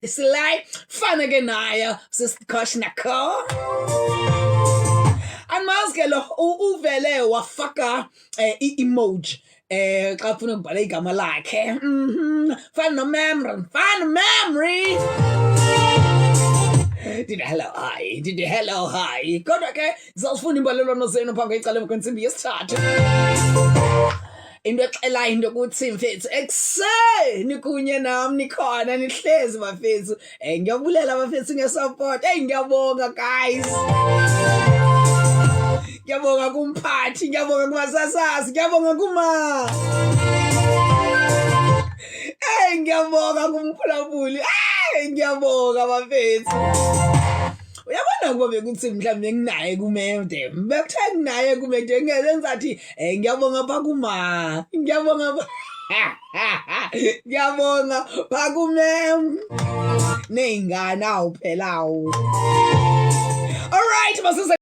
Isilay fana ke naye sisikhoshna andimazi ke lo uvele wafaka i-emoji xa ufuna ukubhala igama lakhe fana nomemory ndithi hello hi kodwa ke ndizawufuna imbalelwano zenu phambi kwecala kwentsimbi yesithathu into exelayo into ukuthi mfethu ekuseni kunye nam nikhona nihlezi bafethu ngiyabulela bafethu ngesupport ngiyabonga guys ngiyabonga kumphathi ngiyabonga kumasasazi ngiyabonga ngiyabonga kumphulaphuli ngiyabonga bafethu uyabona ukuba bekuthi mhlawumbe nginaye kumede bekuthe nginaye kumede ngezenzathi ngiyabonga phakuma ngiyabonga ngiyabonga phakumem ney'ngane awuphelawo all right